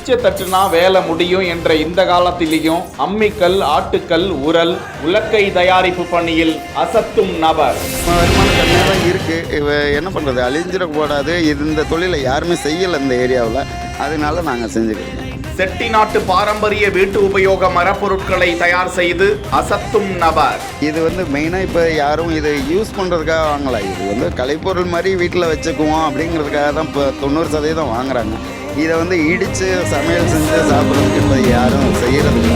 சுவிட்சை தட்டுனா வேலை முடியும் என்ற இந்த காலத்திலேயும் அம்மிக்கல், ஆட்டுக்கல், உரல், உலக்கை தயாரிப்பு பணியில் அசத்தும் நபர். வருமானம் கம்மியாக தான் இருக்குது. என்ன பண்ணுறது, அழிஞ்சிடக்கூடாது. இந்த தொழிலை யாருமே செய்யலை இந்த ஏரியாவில், அதனால நாங்கள் செஞ்சுக்கிறோம். செட்டிநாட்டு பாரம்பரிய வீட்டு உபயோக மரப்பொருட்களை தயார் செய்து அசத்தும் நபர். இது மெயினாக இப்போ யாரும் இதை யூஸ் பண்ணுறதுக்காக வாங்கலை. இது கலைப்பொருள் மாதிரி வீட்டில் வச்சுக்குவோம் அப்படிங்கிறதுக்காக தான் இப்போ 90% வாங்குறாங்க. இதை இடித்து சமையல் செஞ்சு சாப்பிட்றதுக்கு இப்போ யாரும் செய்கிறதில்ல.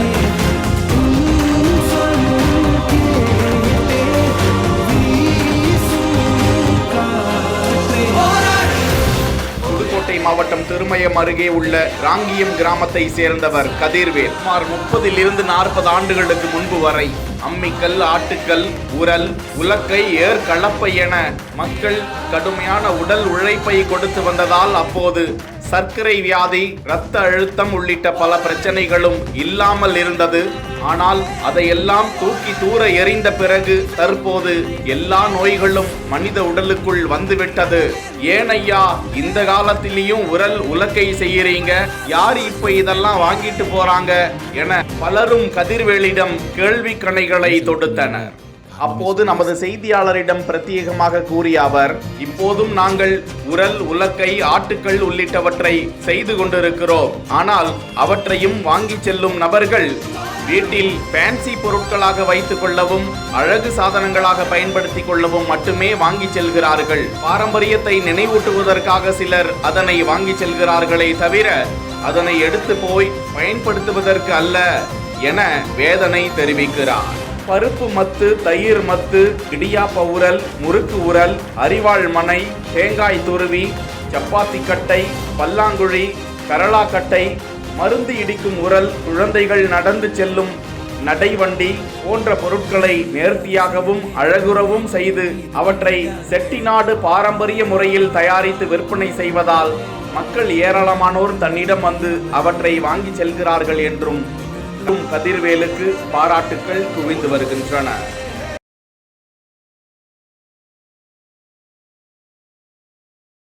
மாவட்டம் திருமயம் அருகே உள்ள ராங்கியம் கிராமத்தை சேர்ந்தவர் கதிர்வேல். சுமார் 30 to 40 ஆண்டுகளுக்கு முன்பு வரை அம்மிக்கல், ஆட்டுக்கல், உரல், உலக்கை, ஏர் கலப்பை என மக்கள் கடுமையான உடல் உழைப்பை கொடுத்து வந்ததால் அப்போது சர்க்கரை வியாதி, இரத்த அழுத்தம் உள்ளிட்ட பல பிரச்சனைகளும் இல்லாமல் இருந்தது. ஆனால் அதையெல்லாம் தூக்கி தூர எறிந்த பிறகு தற்போது எல்லா நோய்களும் மனித உடலுக்குள் வந்துவிட்டது. ஏன் ஐயா இந்த காலத்திலையும் உரல், உலக்கை செய்யறீங்க, யார் இப்ப இதெல்லாம் வாங்கிட்டு போறாங்க என பலரும் கதிர்வேலிடம் கேள்வி கணைகளை தொடுத்தனர். அப்போது நமது செய்தியாளரிடம் பிரத்யேகமாக கூறிய அவர், இப்போதும் நாங்கள் உரல், உலக்கை, ஆட்டுக்கள் உள்ளிட்டவற்றை செய்து கொண்டிருக்கிறோம். ஆனால் அவற்றையும் வாங்கி செல்லும் நபர்கள் வீட்டில் ஃபேன்சி பொருட்களாக வைத்துக் கொள்ளவும், அழகு சாதனங்களாக பயன்படுத்திக் கொள்ளவும் மட்டுமே வாங்கி செல்கிறார்கள். பாரம்பரியத்தை நினைவூட்டுவதற்காக சிலர் அதனை வாங்கி செல்கிறார்களே தவிர அதனை எடுத்து போய் பயன்படுத்துவதற்கு அல்ல என வேதனை தெரிவிக்கிறார். பருப்பு மத்து, தயிர் மத்து, இடியாப்ப உரல், முறுக்கு உரல், அரிவாள் மனை, தேங்காய் துருவி, சப்பாத்தி கட்டை, பல்லாங்குழி, கரளா கட்டை, மருந்து இடிக்கும் உரல், குழந்தைகள் நடந்து செல்லும் நடைவண்டி போன்ற பொருட்களை நேர்த்தியாகவும் அழகுறவும் செய்து அவற்றை செட்டிநாடு பாரம்பரிய முறையில் தயாரித்து விற்பனை செய்வதால் மக்கள் ஏராளமானோர் தன்னிடம் வந்து அவற்றை வாங்கி செல்கிறார்கள் என்றும் கதிர்வேலுக்கு பாராட்டுக்கள் குவிந்து வருகின்றன.